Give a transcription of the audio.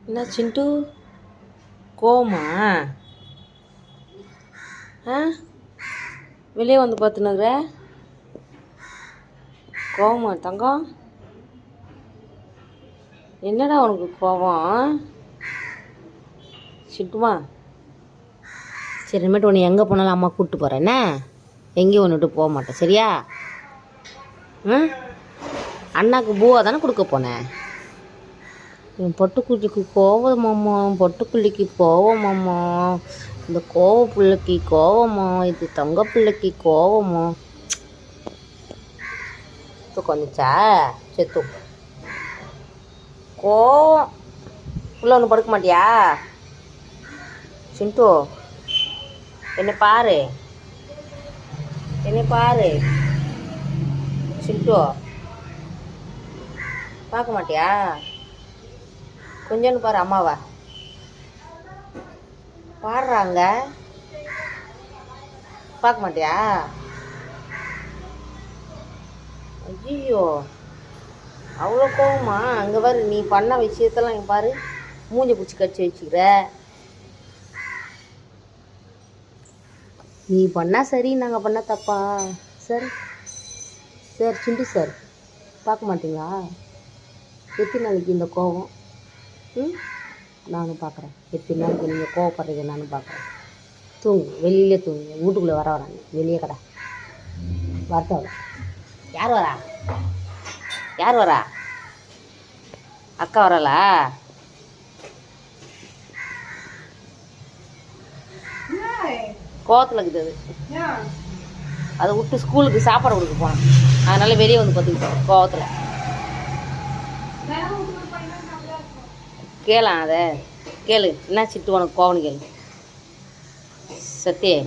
என்ன சிண்டு கோவமா? ஆ வெளியே வந்து பார்த்துனுக்குற கோவமா தங்கம்? என்னடா உனக்கு கோவம் சிட்டுமா? சரி இனிமேட்டு உன்னை எங்கே போனாலும் அம்மா கூப்பிட்டு போகிறேன்னா எங்கேயும் ஒன்று விட்டு போக மாட்டேன் சரியா? ம் அண்ணாக்கு பூவா தானே கொடுக்க போனேன். என் பொட்டுக்குள்ளிக்கு கோவமாம்மா, பொட்டுக்குள்ளிக்கு கோவமாம்மா, இந்த கோவ பிள்ளைக்கு கோவமா, இது தங்க பிள்ளைக்கு கோவமா. தூக்கம் வந்துச்சா? செத்து கோவம் உள்ள ஒன்று படுக்க மாட்டியா? சிண்டு என்னை பாரு, என்னை பாரு சிண்டு, பார்க்க மாட்டியா? கொஞ்சோன்னு பாரு அம்மாவை பாடுறாங்க, பார்க்க மாட்டியா? ஐயோ அவ்வளோ கோவமா? அங்கே பாரு நீ பண்ண விஷயத்தெல்லாம் இங்கே பாரு, மூஞ்சி பிடிச்சி கடிச்சு வச்சுக்கிற. நீ பண்ணால் சரி, நாங்கள் பண்ணால் தப்பா? சார் சார் சிண்டு சார் பார்க்க மாட்டீங்களா? எத்தனை நாளைக்கு இந்த கோவம்? ம் நானும் பார்க்குறேன் எத்தனை நாளைக்கு நீங்கள் கோவப்படுறீங்க, நானும் பார்க்குறேன். தூங்கு, வெளியிலே தூங்கு, வீட்டுக்குள்ளே வராங்க, வெளியே கடை வரட்ட. யார் வரா? யார் வரா? அக்கா வரலா? கோவத்தில் இருக்குது அது. அதை விட்டு ஸ்கூலுக்கு சாப்பாடு கொடுக்க போனேன், அதனால வெளியே வந்து பார்த்துக்கிட்டோம் கோவத்தில். கேளாம் அதை கேளு, என்ன சிட்டு உனக்கு கோவம்னு கேளு. சத்தியே